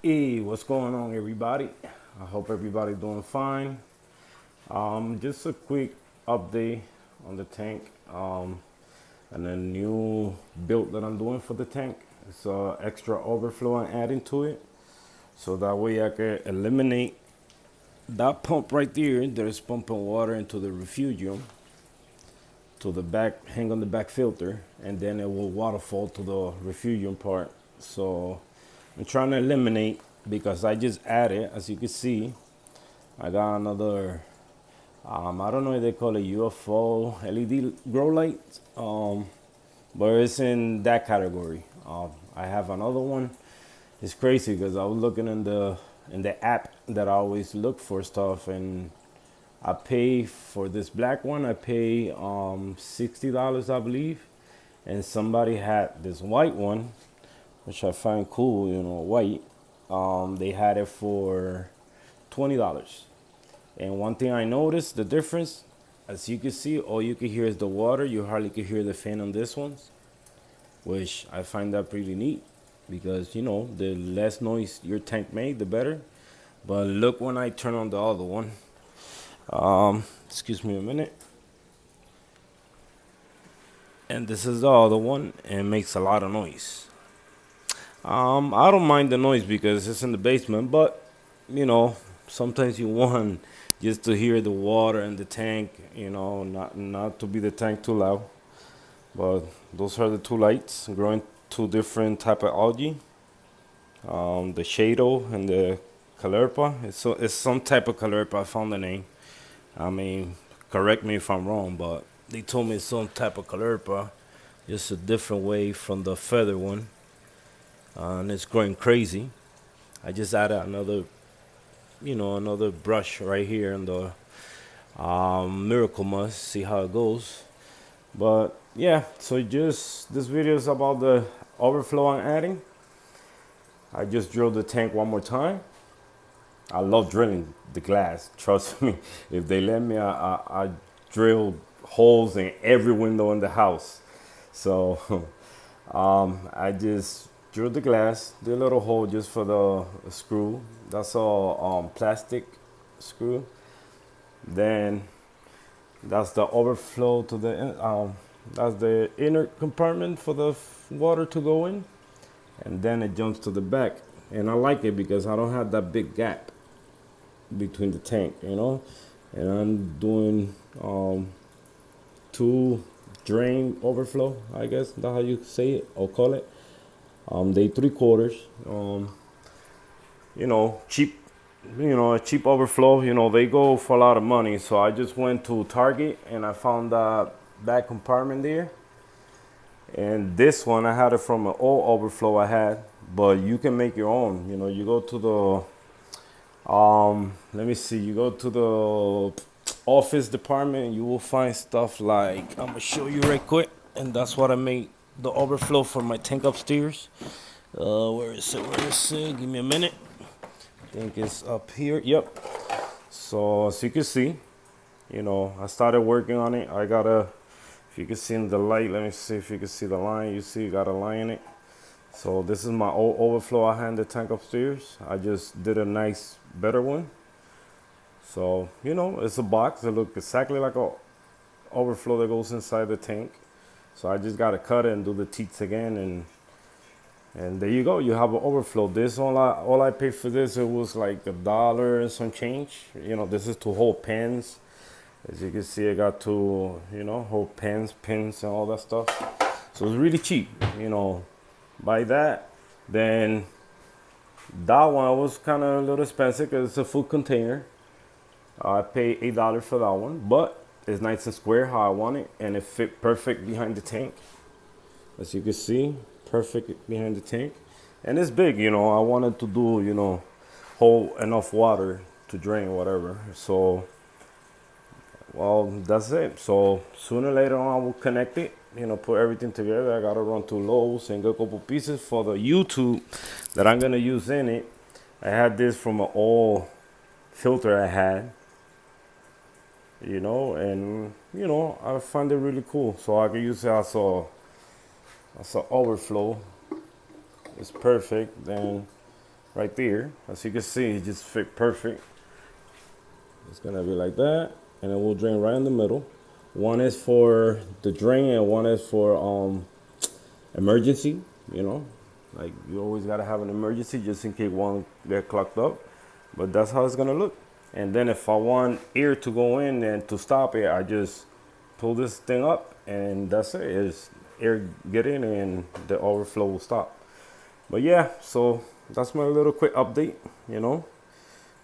Hey, what's going on, everybody? I hope everybody doing fine. Just a quick update on the tank and a new build that I'm doing for the tank. It's extra overflow I'm adding to it, so that way I can eliminate that pump right there that is pumping water into the refugium to the back, hang on the back filter, and then it will waterfall to the refugium part. So I'm trying to eliminate because I just added, as you can see, I got another, I don't know if they call it UFO LED grow light, but it's in that category. I have another one. It's crazy because I was looking in the app that I always look for stuff, and I pay for this black one. I pay $60, I believe, and somebody had this white one, which I find cool. White. They had it for $20. And one thing I noticed, the difference, as you can see, all you can hear is the water. You hardly can hear the fan on this one, which I find that pretty neat because, the less noise your tank made, the better. But look when I turn on the other one. Excuse me a minute. And this is the other one, and it makes a lot of noise. I don't mind the noise because it's in the basement, but you know, sometimes you want just to hear the water in the tank, not to be the tank too loud. But those are the two lights growing two different type of algae. The Shado and the Calerpa. It's some type of Calerpa. I found the name. I mean, correct me if I'm wrong, but they told me it's some type of Calerpa, just a different way from the feather one, and it's growing crazy. I just added another brush right here in the Miracle Must. See how it goes. But yeah, so just this video is about the overflow I'm adding. I just drilled the tank one more time. I love drilling the glass. Trust me, if they let me, I drill holes in every window in the house. So I just drilled the glass, did a little hole just for the screw. That's all plastic screw. Then that's the overflow to that's the inner compartment for the water to go in, and then it jumps to the back. And I like it because I don't have that big gap between the tank. And I'm doing two drain overflow, I guess that's how you say it or call it. They 3/4. Cheap. A cheap overflow. They go for a lot of money. So I just went to Target and I found that compartment there. And this one I had it from an old overflow I had, but you can make your own. You go to the let me see. You go to the office department and you will find stuff like, I'm gonna show you right quick. And that's what I made the overflow for my tank upstairs. Where is it? Where is it? Give me a minute. I think it's up here. Yep. So as you can see, I started working on it. If you can see in the light, let me see if you can see the line. You see, you got a line in it. So this is my old overflow I had in the tank upstairs. I just did a nice, better one. So, it's a box. It looks exactly like a overflow that goes inside the tank. So I just got to cut it and do the teats again, and there you go. You have an overflow. This all I paid for this, it was like $1 and some change. This is to hold pens. As you can see, I got to hold pins, and all that stuff. So it's really cheap. Buy that. Then that one was kind of a little expensive because it's a full container. I paid $8 for that one, but it's nice and square how I want it, and it fit perfect behind the tank. As you can see, perfect behind the tank, and it's big. I wanted to do hold enough water to drain whatever. So, well, that's it. So sooner or later on, I will connect it. Put everything together. I gotta run to Lowe's and get a couple pieces for the YouTube that I'm gonna use in it. I had this from an old filter I had. And I find it really cool. So I can use it as a overflow. It's perfect. Then right there. As you can see, it just fit perfect. It's gonna be like that, and it will drain right in the middle. One is for the drain, and one is for emergency. You know, like you always gotta have an emergency just in case one get clogged up. But that's how it's gonna look. And then if I want air to go in and to stop it, I just pull this thing up, and that's it. It's air get in, and the overflow will stop. But yeah, so that's my little quick update. You know,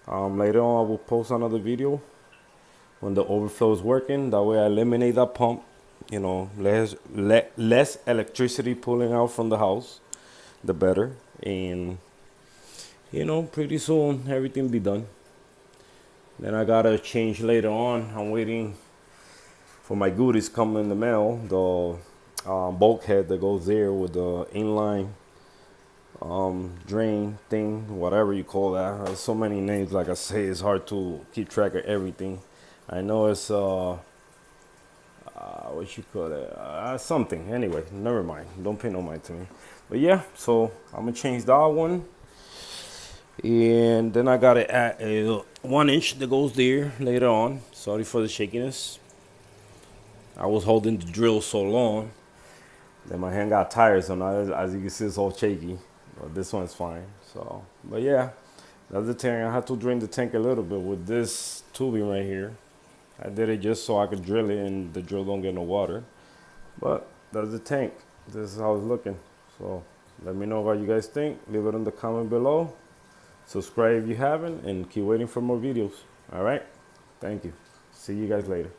later on I will post another video when the overflow is working. That way I eliminate that pump. You know, less electricity pulling out from the house, the better. And you know, pretty soon everything be done. Then I gotta change later on. I'm waiting for my goodies coming in the mail. The bulkhead that goes there with the inline drain thing, whatever you call that. There's so many names. Like I say, it's hard to keep track of everything. I know it's what you call it, something. Anyway, never mind. Don't pay no mind to me. But yeah, so I'm gonna change that one, and then I gotta add a 1 inch that goes there later on. Sorry for the shakiness. I was holding the drill so long that my hand got tired, so now as you can see it's all shaky. But this one's fine. So, but yeah, that's the tank. I had to drain the tank a little bit with this tubing right here. I did it just so I could drill it and the drill don't get no water. But that's the tank. This is how it's looking. So let me know what you guys think. Leave it in the comment below. Subscribe if you haven't, and keep waiting for more videos. All right. Thank you. See you guys later.